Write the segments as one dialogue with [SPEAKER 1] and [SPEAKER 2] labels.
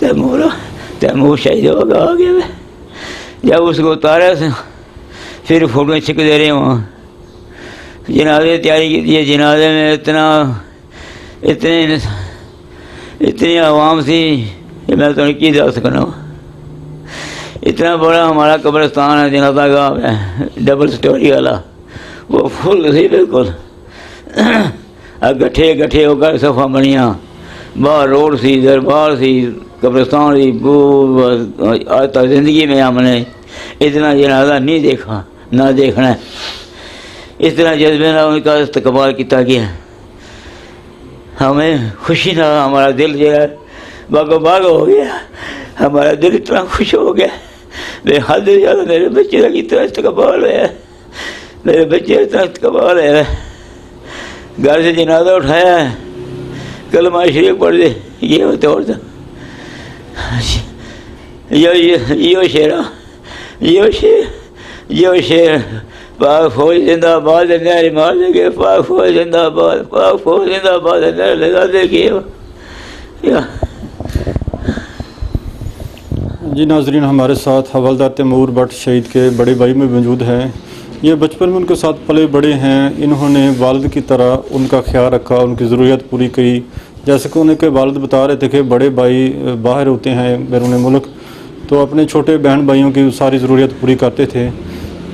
[SPEAKER 1] तैमूर शहीद होगा आ गया मैं। जब उसको उतारा फिर फोटो छिपते रहे वहाँ। जनाजे तैयारी की थी, जनाजे में इतनी आवाम थी कि मैं तो की जा सकना। इतना बड़ा हमारा कब्रिस्तान है, जनाजा गाँव है, डबल स्टोरी वाला, वो फुल थी बिल्कुल। गठे गठे होकर सफ़ा बनिया, बाहर रोड सी, दरबार सी, कब्रिस्तान सी। आज तक ज़िंदगी में हमने इतना जनाजा नहीं देखा, ना देखना है। इस तरह जज्बे ना उनका इस्तकबाल किया गया। हमें खुशी ना, हमारा दिल जो है बागो बाग हो गया। हमारा दिल इतना खुश हो गया, बेहद ज़्यादा। मेरे बच्चे का कितना इस्तकबाल है, मेरे बच्चे इतना इस्तकबाल है। घर से जनाजा उठाया, कलमा शरीफ पढ़ दे, ये होता होता यो शेर पाक फौज जिंदाबाद, नारे मार देंगे, पाक फौज जिंदाबाद, पाक फौज जिंदाबाद, नारे लगा देंगे।
[SPEAKER 2] जी नाजरीन, हमारे साथ हवलदार तैमूर भट्ट शहीद के बड़े भाई में मौजूद हैं। ये बचपन में उनके साथ पले बड़े हैं। इन्होंने वालिद की तरह उनका ख्याल रखा, उनकी ज़रूरत पूरी की। जैसे कि उनके वालिद बता रहे थे कि बड़े भाई बाहर होते हैं बैरून मुल्क, तो अपने छोटे बहन भाइयों की सारी ज़रूरत पूरी करते थे।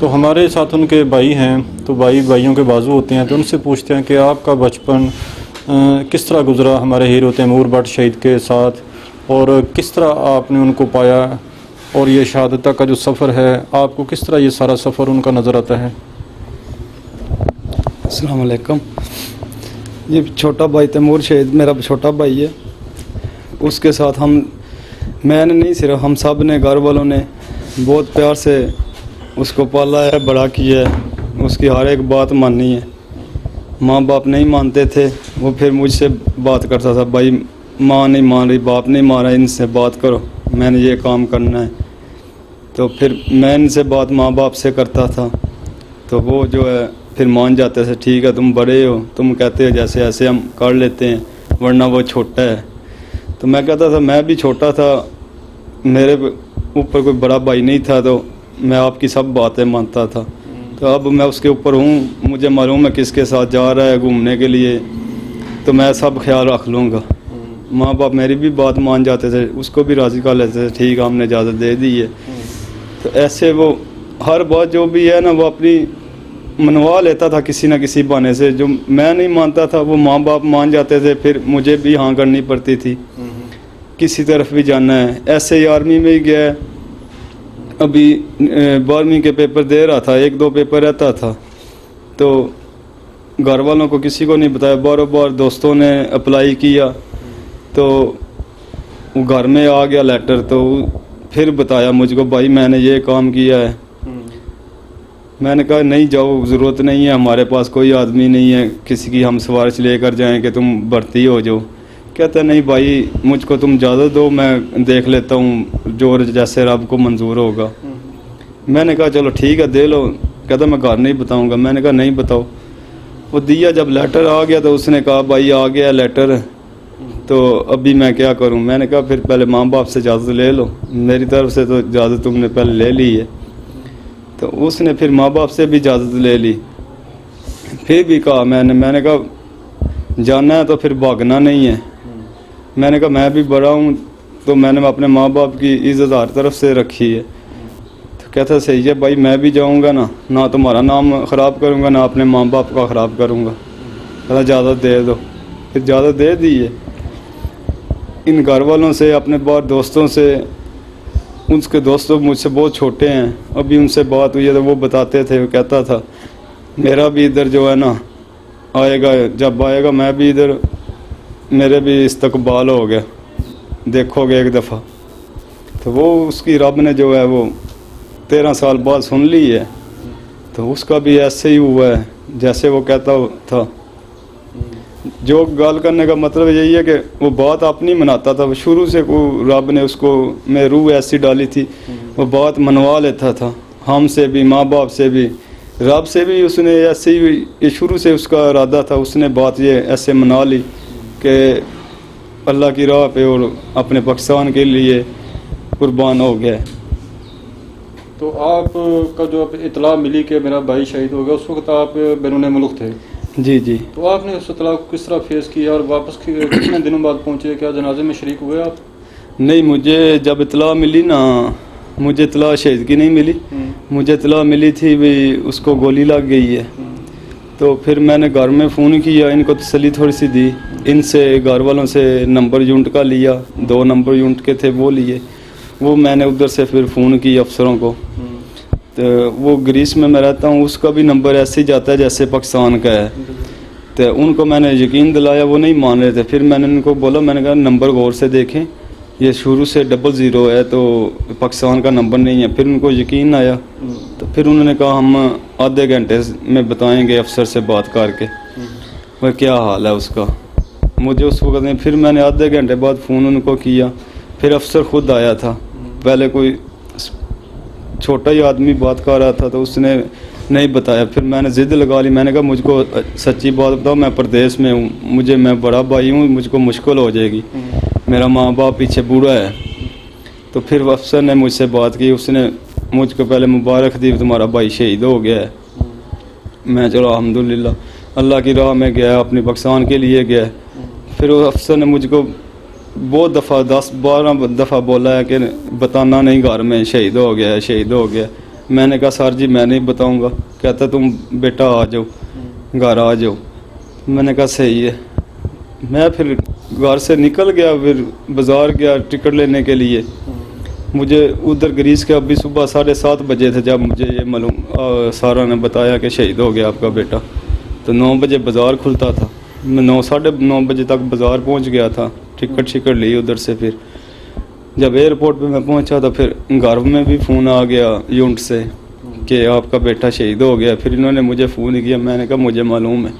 [SPEAKER 2] तो हमारे साथ उनके भाई हैं, तो भाइयों के बाजू होते हैं। तो उनसे पूछते हैं कि आपका बचपन किस तरह गुजरा हमारे हीरो तैमूर भट्ट शहीद के साथ, और किस तरह आपने उनको पाया, और ये शहादत का जो सफ़र है आपको किस तरह ये सारा सफ़र उनका नज़र आता है।
[SPEAKER 3] अस्सलाम वालेकुम। ये छोटा भाई तैमूर शहीद मेरा छोटा भाई है। उसके साथ मैंने नहीं, सिर्फ हम सब ने, घर वालों ने बहुत प्यार से उसको पाला है, बड़ा किया है। उसकी हर एक बात मानी है। माँ बाप नहीं मानते थे, वो फिर मुझसे बात करता था, भाई माँ नहीं मान रही, बाप नहीं मान रहा, इनसे बात करो, मैंने ये काम करना है। तो फिर मैं इनसे बात माँ बाप से करता था, तो वो जो है फिर मान जाते थे, ठीक है तुम बड़े हो, तुम कहते हो जैसे ऐसे हम कर लेते हैं, वरना वो छोटा है। तो मैं कहता था मैं भी छोटा था, मेरे ऊपर कोई बड़ा भाई नहीं था, तो मैं आपकी सब बातें मानता था। तो अब मैं उसके ऊपर हूँ, मुझे मालूम है किसके साथ जा रहा है घूमने के लिए, तो मैं सब ख्याल रख लूँगा। माँ बाप मेरी भी बात मान जाते थे, उसको भी राज़ी कर लेते थे, ठीक हमने इजाज़त दे दी है। तो ऐसे वो हर बात जो भी है ना, वो अपनी मनवा लेता था किसी न किसी बहाने से। जो मैं नहीं मानता था वो माँ बाप मान जाते थे, फिर मुझे भी हाँ करनी पड़ती थी, किसी तरफ भी जाना है। ऐसे ही आर्मी में ही गया, अभी 12वीं के पेपर दे रहा था, 1-2 पेपर रहता था, तो घर वालों को किसी को नहीं बताया। बार दोस्तों ने अप्लाई किया, तो वो घर में आ गया लेटर, तो फिर बताया मुझको, भाई मैंने ये काम किया है। मैंने कहा नहीं जाओ, ज़रूरत नहीं है, हमारे पास कोई आदमी नहीं है किसी की हम सिफारिश लेकर जाएं कि तुम भर्ती हो जाओ। कहता नहीं भाई मुझको तुम इजाज़त दो, मैं देख लेता हूँ जो जैसे रब को मंजूर होगा। मैंने कहा चलो ठीक है दे लो। कहता मैं घर नहीं बताऊँगा। मैंने कहा नहीं बताओ। वो दिया, जब लेटर आ गया तो उसने कहा भाई आ गया लेटर, तो अभी मैं क्या करूं। मैंने कहा फिर पहले माँ बाप से इजाज़त ले लो, मेरी तरफ से तो इजाज़त तुमने पहले ले ली है। तो उसने फिर माँ बाप से भी इजाज़त ले ली। फिर भी कहा मैंने कहा जाना है तो फिर भागना नहीं है। मैंने कहा मैं भी बड़ा हूँ, तो मैंने अपने माँ बाप की इज़्ज़त हर तरफ से रखी है। तो कहता सही है भाई, मैं भी जाऊँगा ना तुम्हारा नाम ख़राब करूँगा, ना अपने माँ बाप का ख़राब करूँगा। कहता इजाज़त दे दो। फिर इजाज़त दे दी है। इन घर वालों से, अपने बाहर दोस्तों से, उसके दोस्तों मुझसे बहुत छोटे हैं, अभी उनसे बात हुई है तो वो बताते थे, वो कहता था मेरा भी इधर जो है ना आएगा, जब आएगा मैं भी इधर, मेरे भी इस्तकबाल हो गया, देखोगे एक दफ़ा। तो वो उसकी रब ने जो है वो 13 साल बाद सुन ली है। तो उसका भी ऐसे ही हुआ है जैसे वो कहता था। जो गाल करने का मतलब यही है कि वो बात अपनी मनाता था, वो शुरू से को रब ने उसको में रूह ऐसी डाली थी, वो बात मनवा लेता था, हमसे भी, माँ बाप से भी, रब से भी। उसने ऐसे ही, ये शुरू से उसका इरादा था, उसने बात ये ऐसे मना ली कि अल्लाह की राह पे और अपने पाकिस्तान के लिए कुर्बान हो गया।
[SPEAKER 2] तो आपका जो आप इतला मिली कि मेरा भाई शहीद हो गया, उस वक्त आप बैरून मुल्क थे।
[SPEAKER 3] जी जी।
[SPEAKER 2] तो आपने उस इतला को किस तरह फेस किया और वापस कितने दिनों बाद पहुंचे? क्या जनाजे में शरीक हुए आप?
[SPEAKER 3] नहीं, मुझे जब इतला मिली ना, मुझे इतला शहीद की नहीं मिली, मुझे इतला मिली थी भी उसको गोली लग गई है। तो फिर मैंने घर में फ़ोन किया, इनको तसल्ली थोड़ी सी दी, इनसे घर वालों से नंबर यूनिट का लिया, 2 नंबर यूनिट के थे वो लिए, वो मैंने उधर से फिर फ़ोन किया अफसरों को। तो वो ग्रीस में मैं रहता हूँ, उसका भी नंबर ऐसे ही जाता है जैसे पाकिस्तान का है। तो उनको मैंने यकीन दिलाया, वो नहीं मान रहे थे। फिर मैंने उनको बोला, मैंने कहा नंबर गौर से देखें, ये शुरू से 00 है तो पाकिस्तान का नंबर नहीं है। फिर उनको यकीन आया, तो फिर उन्होंने कहा हम आधे घंटे में बताएंगे अफसर से बात करके वह क्या हाल है उसका। मुझे उस वक्त में फिर मैंने आधे घंटे बाद फ़ोन उनको किया, फिर अफसर ख़ुद आया था। पहले कोई छोटा ही आदमी बात कर रहा था तो उसने नहीं बताया। फिर मैंने ज़िद लगा ली, मैंने कहा मुझको सच्ची बात बताओ, मैं प्रदेश में हूँ, मैं बड़ा भाई हूँ, मुझको मुश्किल हो जाएगी, मेरा माँ बाप पीछे बूढ़ा है। तो फिर अफसर ने मुझसे बात की, उसने मुझको पहले मुबारक दी, तुम्हारा भाई शहीद हो गया है। मैं चलो अल्हम्दुलिल्लाह, अल्लाह की राह में गया, अपने पाकिस्तान के लिए गया। फिर वो अफसर ने मुझको बहुत दफ़ा 10-12 दफ़ा बोला है कि बताना नहीं घर में, शहीद हो गया है, शहीद हो गया। मैंने कहा सर जी मैं नहीं बताऊंगा। कहता तुम बेटा आ जाओ, घर आ जाओ। मैंने कहा सही है। मैं फिर घर से निकल गया, फिर बाज़ार गया टिकट लेने के लिए। मुझे उधर ग्रीस के अभी सुबह 7:30 बजे थे जब मुझे ये मालूम सारा ने बताया कि शहीद हो गया आपका बेटा। तो 9 बजे बाज़ार खुलता था, मैं 9-9:30 बजे तक बाज़ार पहुंच गया था, टिकट ली उधर से। फिर जब एयरपोर्ट पे मैं पहुंचा तो फिर घर में भी फ़ोन आ गया यूनिट से कि आपका बेटा शहीद हो गया। फिर इन्होंने मुझे फ़ोन किया, मैंने कहा मुझे मालूम है।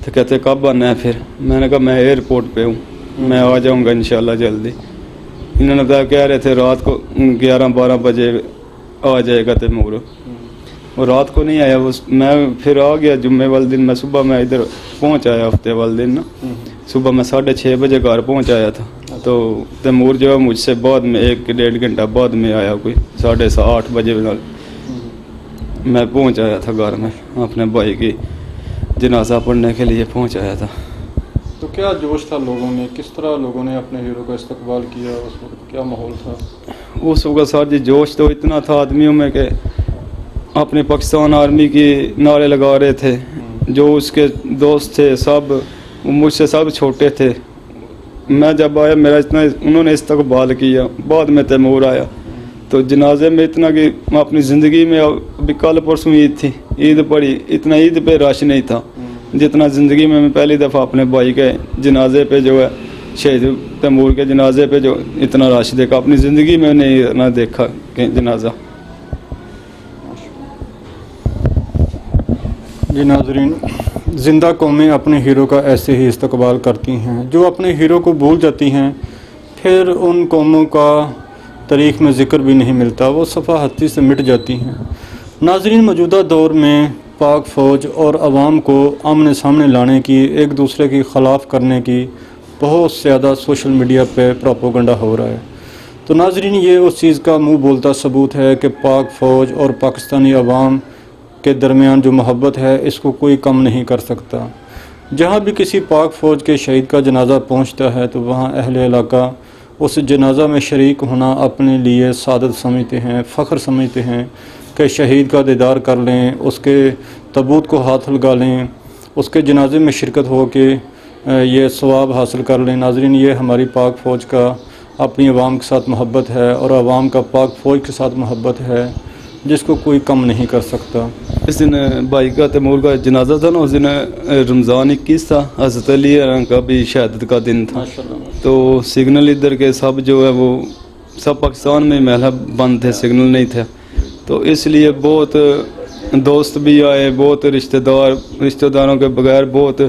[SPEAKER 3] तो कहते कब आना है? फिर मैंने कहा मैं एयरपोर्ट पे हूँ, मैं आ जाऊँगा इंशाल्लाह जल्दी। इन्होंने बताया, कह रहे थे रात को 11-12 बजे आ जाएगा तैमूर, और रात को नहीं आया वो। मैं फिर आ गया जुम्मे वाले दिन, मैं सुबह मैं इधर पहुँच आया हफ्ते वाले दिन ना, सुबह मैं 6:30 बजे घर पहुँच आया था। तो तैमूर जो है मुझसे बाद में 1-1.5 घंटा बाद में आया, कोई 8:30 बजे मैं पहुँच आया था घर में, अपने भाई की जनाजा पढ़ने के लिए पहुँच आया था।
[SPEAKER 2] तो क्या जोश था लोगों में, किस तरह लोगों ने अपने हीरो का इस्तकबाल किया, उस वक्त क्या माहौल था?
[SPEAKER 3] उस वक्त सर जी जोश तो इतना था आदमियों में कि अपने पाकिस्तान आर्मी की नारे लगा रहे थे। जो उसके दोस्त थे सब मुझसे सब छोटे थे। मैं जब आया मेरा इतना उन्होंने इस्तकबाल किया। बाद में तैमूर आया तो जनाजे में इतना कि अपनी ज़िंदगी में, अभी कल परसों ईद थी, ईद पड़ी, इतना ईद पे रश नहीं था जितना ज़िंदगी में मैं पहली दफ़ा अपने भाई के जनाजे पे जो है, शहीद तैमूर के जनाजे पे जो इतना रश देखा, अपनी ज़िंदगी में नहीं ना देखा कि जनाजा।
[SPEAKER 2] जी नाज़रीन, ज़िंदा कौमें अपने हीरो का ऐसे ही इस्तकबाल करती हैं। जो अपने हीरो को भूल जाती हैं फिर उन कौमों का तारीख़ में ज़िक्र भी नहीं मिलता, वो सफ़ा हस्ती से मिट जाती हैं। नाज़रीन, मौजूदा दौर में पाक फ़ौज और आवाम को आमने सामने लाने की, एक दूसरे के ख़िलाफ़ करने की बहुत ज़्यादा सोशल मीडिया पे प्रोपेगेंडा हो रहा है। तो नाज़रीन, ये उस चीज़ का मुँह बोलता सबूत है कि पाक फ़ौज और पाकिस्तानी अवाम के दरमियान जो मोहब्बत है इसको कोई कम नहीं कर सकता। जहाँ भी किसी पाक फ़ौज के शहीद का जनाज़ा पहुँचता है तो वहाँ अहले इलाका उस जनाज़ा में शरीक होना अपने लिए सादत समझते हैं, फ़ख्र समझते हैं कि शहीद का दीदार कर लें, उसके तबूत को हाथ लगा लें, उसके जनाजे में शिरकत हो के ये सवाब हासिल कर लें। नाज़रीन, ये हमारी पाक फ़ौज का अपनी आवाम के साथ मोहब्बत है और आवाम का पाक फ़ौज के साथ मोहब्बत है जिसको कोई कम नहीं कर सकता।
[SPEAKER 3] इस दिन भाई का तैमूर का जनाजा था ना, उस दिन रमज़ान 21 था, हज़रत अली का भी शहादत का दिन था। तो सिग्नल इधर के सब जो है वो सब पाकिस्तान में महला बंद थे, सिग्नल नहीं थे। तो इसलिए बहुत दोस्त भी आए, बहुत रिश्तेदारों के बगैर बहुत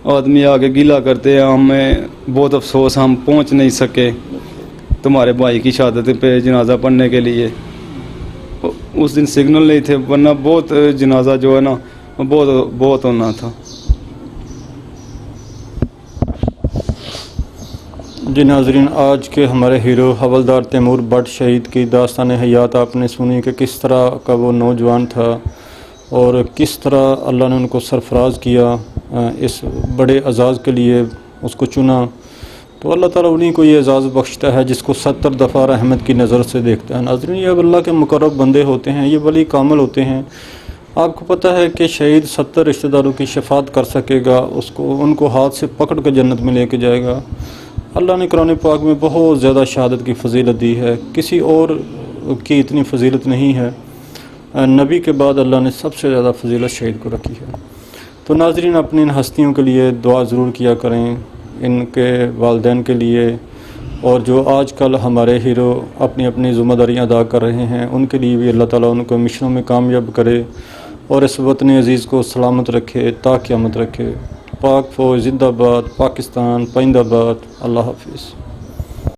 [SPEAKER 3] आदमी आके गिला करते हैं, हमें बहुत अफसोस हम पहुंच नहीं सके तुम्हारे भाई की शहादत पे जनाजा पढ़ने के लिए। उस दिन सिग्नल नहीं थे, वरना बहुत जनाजा जो है ना बहुत होना था।
[SPEAKER 2] जी नाजरीन, आज के हमारे हीरो हवलदार तैमूर भट्ट शहीद की दास्तान हयात आपने सुनी कि किस तरह का वो नौजवान था और किस तरह अल्लाह ने उनको सरफराज किया, इस बड़े एजाज़ के लिए उसको चुना। तो अल्लाह ताला उन्हीं को ये एजाज़ बख्शता है जिसको 70 दफ़ा रहमत की नज़र से देखता है। नाज़रीन, ये अल्लाह के मुकर्रब बंदे होते हैं, ये वली कामिल होते हैं। आपको पता है कि शहीद 70 रिश्तेदारों की शफात कर सकेगा, उनको हाथ से पकड़ कर जन्नत में लेके जाएगा। अल्लाह ने कुरान पाक में बहुत ज़्यादा शहादत की फजीलत दी है, किसी और की इतनी फजीलत नहीं है। नबी के बाद अल्लाह ने सबसे ज़्यादा फजीलत शहीद को रखी है। तो नाज़रीन, अपनी इन हस्तियों के लिए दुआ ज़रूर किया करें, इनके वालिदैन के लिए, और जो आजकल हमारे हीरो अपनी अपनी ज़िम्मेदारियाँ अदा कर रहे हैं उनके लिए भी अल्लाह ताला उनको मिशनों में कामयाब करे और इस वतन अज़ीज़ को सलामत रखे, ता क़यामत रखे। पाक फ़ौज जिंदाबाद, पाकिस्तान पाइंदाबाद। अल्लाह हाफिज़।